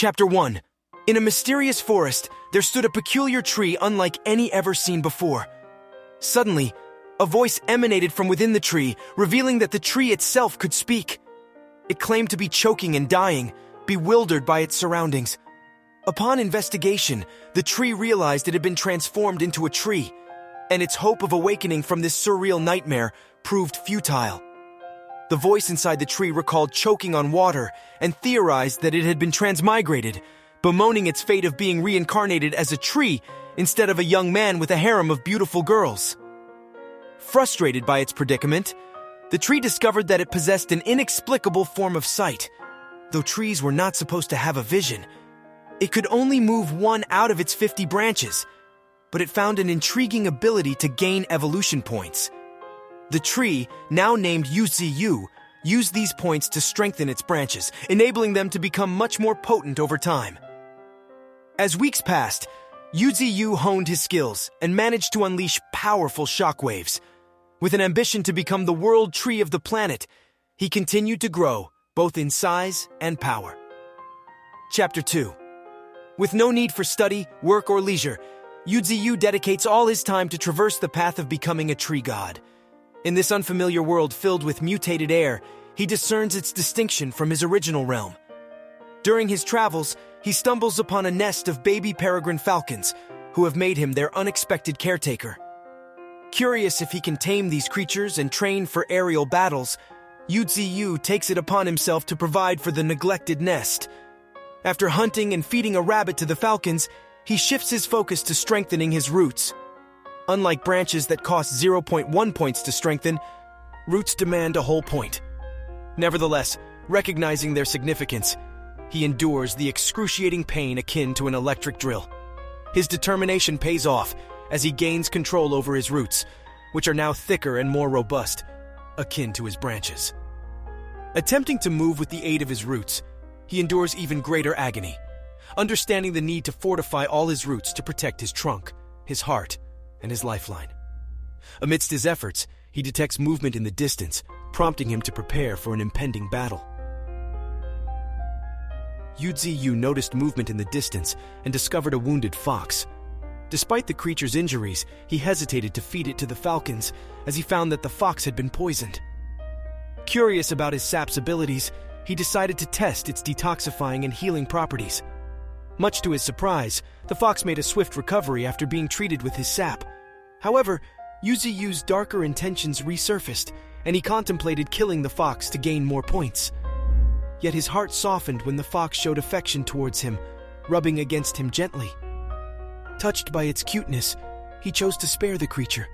Chapter 1. In a mysterious forest, there stood a peculiar tree unlike any ever seen before. Suddenly, a voice emanated from within the tree, revealing that the tree itself could speak. It claimed to be choking and dying, bewildered by its surroundings. Upon investigation, the tree realized it had been transformed into a tree, and its hope of awakening from this surreal nightmare proved futile. The voice inside the tree recalled choking on water and theorized that it had been transmigrated, bemoaning its fate of being reincarnated as a tree instead of a young man with a harem of beautiful girls. Frustrated by its predicament, the tree discovered that it possessed an inexplicable form of sight. Though trees were not supposed to have a vision, it could only move one out of its 50 branches, but it found an intriguing ability to gain evolution points. The tree, now named UZU, used these points to strengthen its branches, enabling them to become much more potent over time. As weeks passed, UZU honed his skills and managed to unleash powerful shockwaves. With an ambition to become the world tree of the planet, he continued to grow, both in size and power. Chapter 2. With no need for study, work, or leisure, UZU dedicates all his time to traverse the path of becoming a tree god. In this unfamiliar world filled with mutated air, he discerns its distinction from his original realm. During his travels, he stumbles upon a nest of baby peregrine falcons, who have made him their unexpected caretaker. Curious if he can tame these creatures and train for aerial battles, UZU takes it upon himself to provide for the neglected nest. After hunting and feeding a rabbit to the falcons, he shifts his focus to strengthening his roots. Unlike branches that cost 0.1 points to strengthen, roots demand a whole point. Nevertheless, recognizing their significance, he endures the excruciating pain akin to an electric drill. His determination pays off as he gains control over his roots, which are now thicker and more robust, akin to his branches. Attempting to move with the aid of his roots, he endures even greater agony, understanding the need to fortify all his roots to protect his trunk, his heart, and his lifeline. Amidst his efforts, he detects movement in the distance, prompting him to prepare for an impending battle. UZU noticed movement in the distance and discovered a wounded fox. Despite the creature's injuries, he hesitated to feed it to the falcons as he found that the fox had been poisoned. Curious about his sap's abilities, he decided to test its detoxifying and healing properties. Much to his surprise, the fox made a swift recovery after being treated with his sap. However, UZU's darker intentions resurfaced, and he contemplated killing the fox to gain more points. Yet his heart softened when the fox showed affection towards him, rubbing against him gently. Touched by its cuteness, he chose to spare the creature.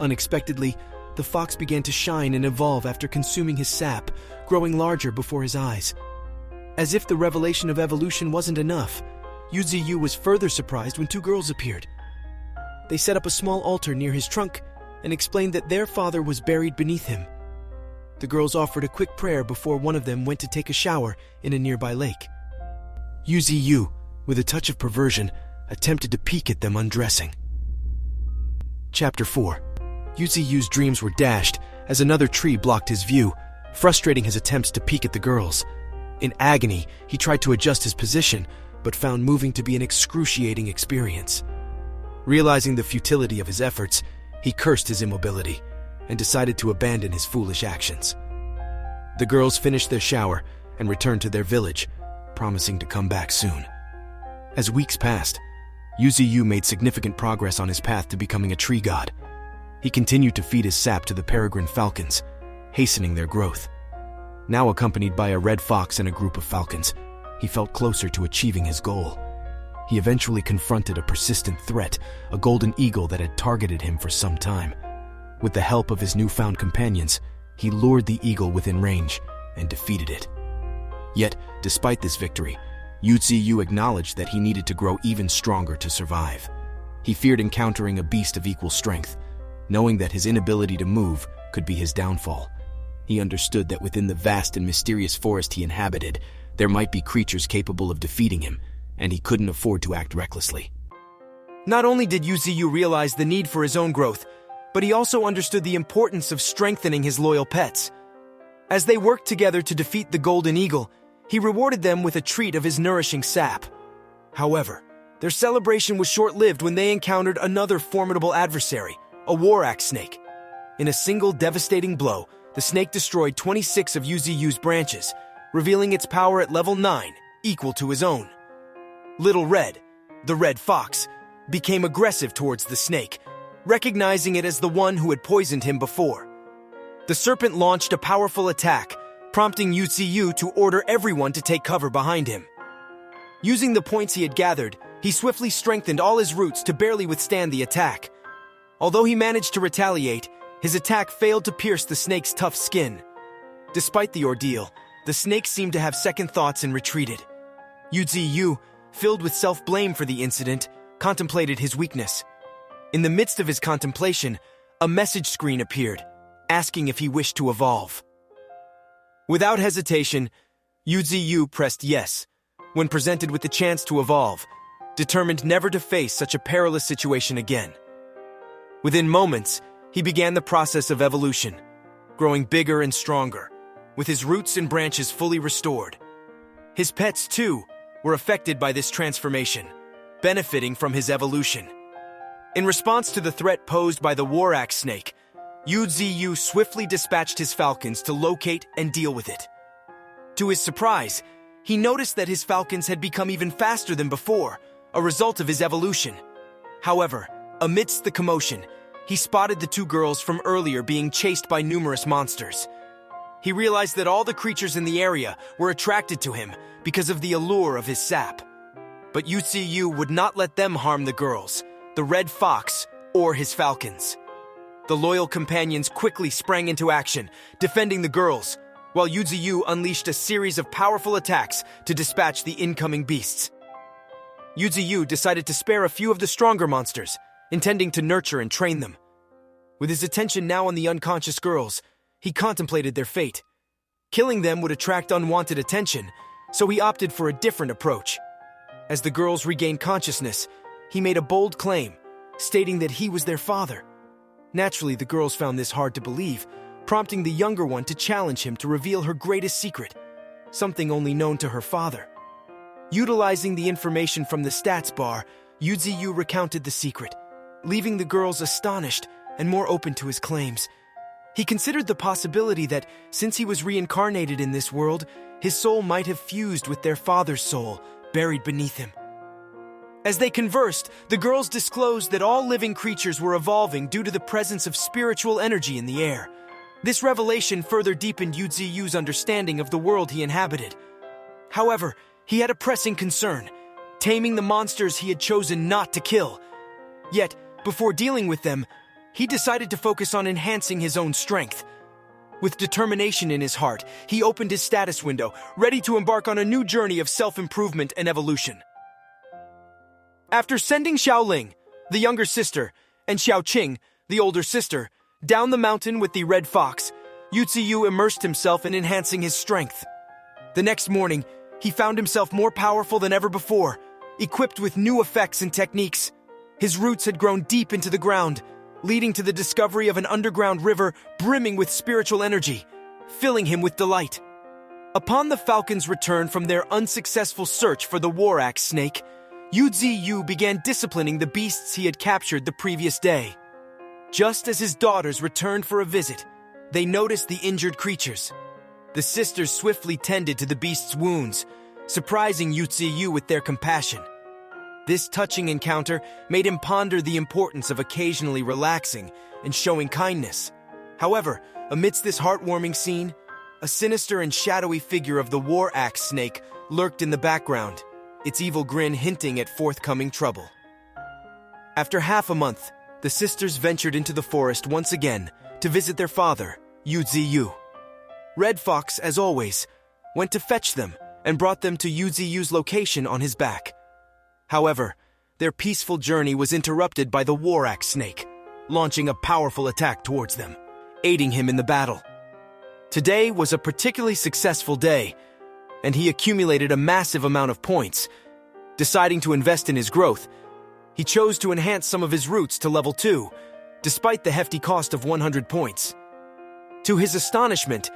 Unexpectedly, the fox began to shine and evolve after consuming his sap, growing larger before his eyes. As if the revelation of evolution wasn't enough, UZU was further surprised when two girls appeared. They set up a small altar near his trunk and explained that their father was buried beneath him. The girls offered a quick prayer before one of them went to take a shower in a nearby lake. UZU, with a touch of perversion, attempted to peek at them undressing. Chapter 4. UZU's dreams were dashed as another tree blocked his view, frustrating his attempts to peek at the girls. In agony, he tried to adjust his position, but found moving to be an excruciating experience. Realizing the futility of his efforts, he cursed his immobility and decided to abandon his foolish actions. The girls finished their shower and returned to their village, promising to come back soon. As weeks passed, UZU made significant progress on his path to becoming a tree god. He continued to feed his sap to the peregrine falcons, hastening their growth. Now accompanied by a red fox and a group of falcons, he felt closer to achieving his goal. He eventually confronted a persistent threat, a golden eagle that had targeted him for some time. With the help of his newfound companions, he lured the eagle within range and defeated it. Yet, despite this victory, UZU acknowledged that he needed to grow even stronger to survive. He feared encountering a beast of equal strength, knowing that his inability to move could be his downfall. He understood that within the vast and mysterious forest he inhabited, there might be creatures capable of defeating him, and he couldn't afford to act recklessly. Not only did UZU realize the need for his own growth, but he also understood the importance of strengthening his loyal pets. As they worked together to defeat the golden eagle, he rewarded them with a treat of his nourishing sap. However, their celebration was short-lived when they encountered another formidable adversary, a OuR&x snake. In a single devastating blow, the snake destroyed 26 of UZU's branches, revealing its power at level 9, equal to his own. Little Red, the red fox, became aggressive towards the snake, recognizing it as the one who had poisoned him before. The serpent launched a powerful attack, prompting UZU to order everyone to take cover behind him. Using the points he had gathered, he swiftly strengthened all his roots to barely withstand the attack. Although he managed to retaliate, his attack failed to pierce the snake's tough skin. Despite the ordeal, the snake seemed to have second thoughts and retreated. UZU, filled with self-blame for the incident, contemplated his weakness. In the midst of his contemplation, a message screen appeared, asking if he wished to evolve. Without hesitation, UZU pressed yes, when presented with the chance to evolve, determined never to face such a perilous situation again. Within moments, he began the process of evolution, growing bigger and stronger, with his roots and branches fully restored. His pets, too, were affected by this transformation, benefiting from his evolution. In response to the threat posed by the OuR&x snake, UZU swiftly dispatched his falcons to locate and deal with it. To his surprise, he noticed that his falcons had become even faster than before, a result of his evolution. However, amidst the commotion, he spotted the two girls from earlier being chased by numerous monsters. He realized that all the creatures in the area were attracted to him because of the allure of his sap. But UZU would not let them harm the girls, the red fox, or his falcons. The loyal companions quickly sprang into action, defending the girls, while UZU unleashed a series of powerful attacks to dispatch the incoming beasts. UZU decided to spare a few of the stronger monsters, intending to nurture and train them. With his attention now on the unconscious girls, he contemplated their fate. Killing them would attract unwanted attention, so he opted for a different approach. As the girls regained consciousness, he made a bold claim, stating that he was their father. Naturally, the girls found this hard to believe, prompting the younger one to challenge him to reveal her greatest secret, something only known to her father. Utilizing the information from the stats bar, UZU recounted the secret, leaving the girls astonished and more open to his claims. He considered the possibility that, since he was reincarnated in this world, his soul might have fused with their father's soul, buried beneath him. As they conversed, the girls disclosed that all living creatures were evolving due to the presence of spiritual energy in the air. This revelation further deepened UZU's understanding of the world he inhabited. However, he had a pressing concern, taming the monsters he had chosen not to kill. Yet, before dealing with them, he decided to focus on enhancing his own strength. With determination in his heart, he opened his status window, ready to embark on a new journey of self-improvement and evolution. After sending Xiaoling, the younger sister, and Xiaoqing, the older sister, down the mountain with the red fox, UZU immersed himself in enhancing his strength. The next morning, he found himself more powerful than ever before, equipped with new effects and techniques. His roots had grown deep into the ground, leading to the discovery of an underground river brimming with spiritual energy, filling him with delight. Upon the falcons' return from their unsuccessful search for the OuR&x snake, UZU began disciplining the beasts he had captured the previous day. Just as his daughters returned for a visit, they noticed the injured creatures. The sisters swiftly tended to the beasts' wounds, surprising UZU with their compassion. This touching encounter made him ponder the importance of occasionally relaxing and showing kindness. However, amidst this heartwarming scene, a sinister and shadowy figure of the OuR&x snake lurked in the background, its evil grin hinting at forthcoming trouble. After half a month, the sisters ventured into the forest once again to visit their father, UZU. Red Fox, as always, went to fetch them and brought them to UZU's location on his back. However, their peaceful journey was interrupted by the OuR&x snake, launching a powerful attack towards them, aiding him in the battle. Today was a particularly successful day, and he accumulated a massive amount of points. Deciding to invest in his growth, he chose to enhance some of his roots to level 2, despite the hefty cost of 100 points. To his astonishment,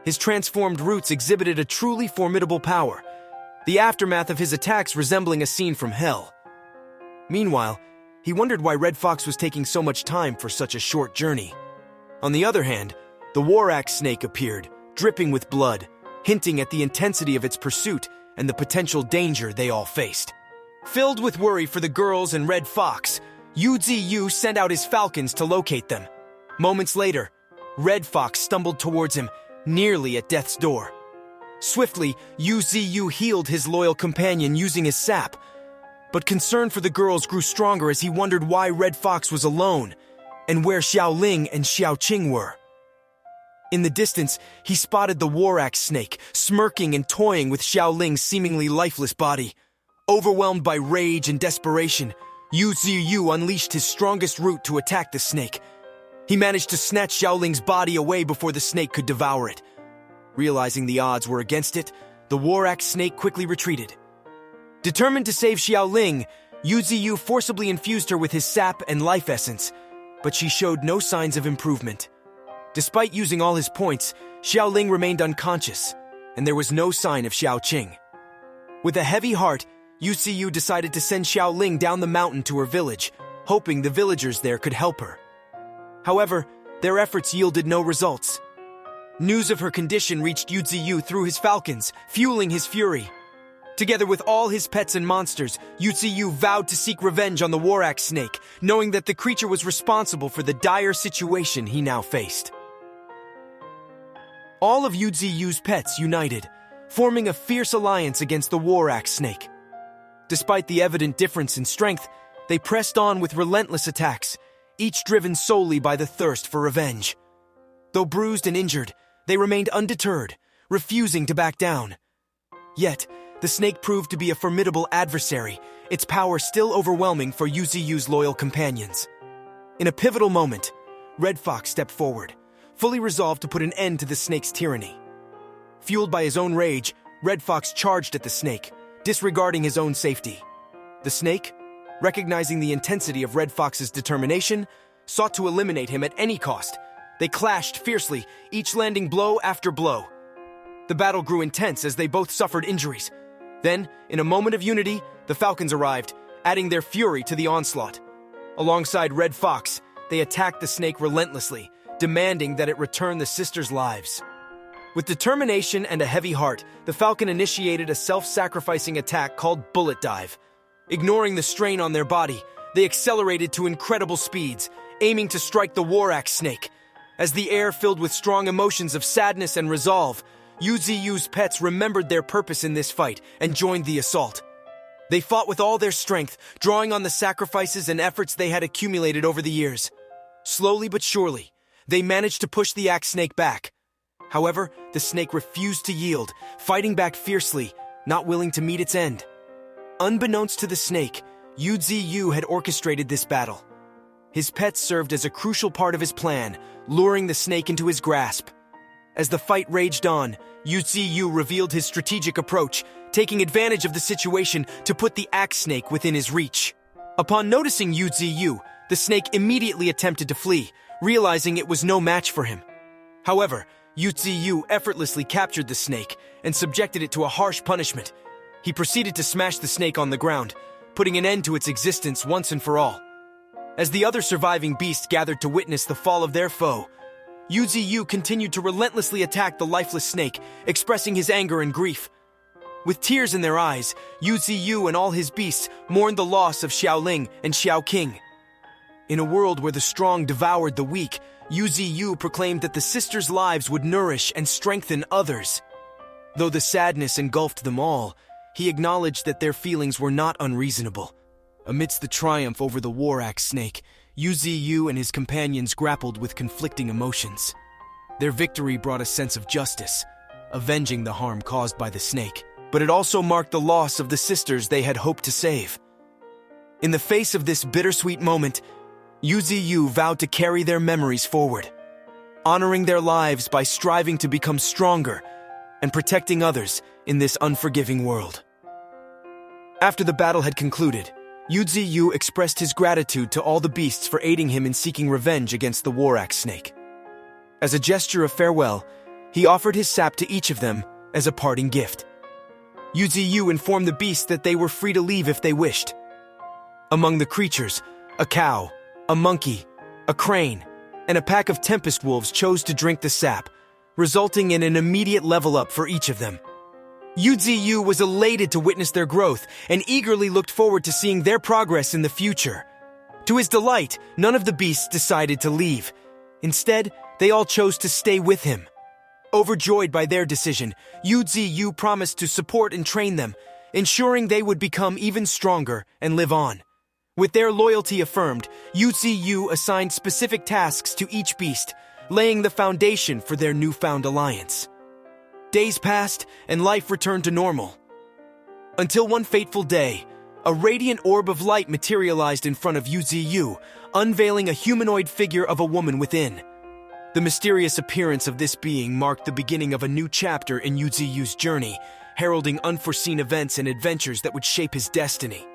His transformed roots exhibited a truly formidable power, the aftermath of his attacks resembling a scene from hell. Meanwhile, he wondered why Red Fox was taking so much time for such a short journey. On the other hand, the OuR&x snake appeared, dripping with blood, hinting at the intensity of its pursuit and the potential danger they all faced. Filled with worry for the girls and Red Fox, UZU sent out his falcons to locate them. Moments later, Red Fox stumbled towards him, nearly at death's door. Swiftly, UZU healed his loyal companion using his sap, but concern for the girls grew stronger as he wondered why Red Fox was alone and where Xiaoling and Xiaoqing were. In the distance, he spotted the OuR&x snake, smirking and toying with Xiaoling's seemingly lifeless body. Overwhelmed by rage and desperation, UZU unleashed his strongest root to attack the snake. He managed to snatch Xiaoling's body away before the snake could devour it. Realizing the odds were against it, the OuR&x snake quickly retreated. Determined to save Xiaoling, UZU forcibly infused her with his sap and life essence, but she showed no signs of improvement. Despite using all his points, Xiaoling remained unconscious, and there was no sign of Xiaoqing. With a heavy heart, UZU decided to send Xiaoling down the mountain to her village, hoping the villagers there could help her. However, their efforts yielded no results. News of her condition reached UZU through his falcons, fueling his fury. Together with all his pets and monsters, UZU vowed to seek revenge on the OuR&x snake, knowing that the creature was responsible for the dire situation he now faced. All of UZU's pets united, forming a fierce alliance against the OuR&x snake. Despite the evident difference in strength, they pressed on with relentless attacks, each driven solely by the thirst for revenge. Though bruised and injured, they remained undeterred, refusing to back down. Yet, the snake proved to be a formidable adversary, its power still overwhelming for UZU's loyal companions. In a pivotal moment, Red Fox stepped forward, fully resolved to put an end to the snake's tyranny. Fueled by his own rage, Red Fox charged at the snake, disregarding his own safety. The snake, recognizing the intensity of Red Fox's determination, sought to eliminate him at any cost. They clashed fiercely, each landing blow after blow. The battle grew intense as they both suffered injuries. Then, in a moment of unity, the falcons arrived, adding their fury to the onslaught. Alongside Red Fox, they attacked the snake relentlessly, demanding that it return the sisters' lives. With determination and a heavy heart, the falcon initiated a self-sacrificing attack called Bullet Dive. Ignoring the strain on their body, they accelerated to incredible speeds, aiming to strike the OuR&x snake. As the air filled with strong emotions of sadness and resolve, UZU's pets remembered their purpose in this fight and joined the assault. They fought with all their strength, drawing on the sacrifices and efforts they had accumulated over the years. Slowly but surely, they managed to push the axe snake back. However, the snake refused to yield, fighting back fiercely, not willing to meet its end. Unbeknownst to the snake, UZU had orchestrated this battle. His pets served as a crucial part of his plan, luring the snake into his grasp. As the fight raged on, UZU revealed his strategic approach, taking advantage of the situation to put the axe snake within his reach. Upon noticing UZU, the snake immediately attempted to flee, realizing it was no match for him. However, UZU effortlessly captured the snake and subjected it to a harsh punishment. He proceeded to smash the snake on the ground, putting an end to its existence once and for all. As the other surviving beasts gathered to witness the fall of their foe, UZU continued to relentlessly attack the lifeless snake, expressing his anger and grief. With tears in their eyes, UZU and all his beasts mourned the loss of Xiaoling and Xiaoqing. In a world where the strong devoured the weak, UZU proclaimed that the sisters' lives would nourish and strengthen others. Though the sadness engulfed them all, he acknowledged that their feelings were not unreasonable. Amidst the triumph over the OuR&x snake, UZU and his companions grappled with conflicting emotions. Their victory brought a sense of justice, avenging the harm caused by the snake, but it also marked the loss of the sisters they had hoped to save. In the face of this bittersweet moment, UZU vowed to carry their memories forward, honoring their lives by striving to become stronger and protecting others in this unforgiving world. After the battle had concluded, UZU expressed his gratitude to all the beasts for aiding him in seeking revenge against the OuR&x snake. As a gesture of farewell, he offered his sap to each of them as a parting gift. Yu informed the beasts that they were free to leave if they wished. Among the creatures, a cow, a monkey, a crane, and a pack of tempest wolves chose to drink the sap, resulting in an immediate level up for each of them. Yu was elated to witness their growth and eagerly looked forward to seeing their progress in the future. To his delight, none of the beasts decided to leave. Instead, they all chose to stay with him. Overjoyed by their decision, Yu promised to support and train them, ensuring they would become even stronger and live on. With their loyalty affirmed, Yu assigned specific tasks to each beast, laying the foundation for their newfound alliance. Days passed, and life returned to normal. Until one fateful day, a radiant orb of light materialized in front of Yu, unveiling a humanoid figure of a woman within. The mysterious appearance of this being marked the beginning of a new chapter in Yu's journey, heralding unforeseen events and adventures that would shape his destiny.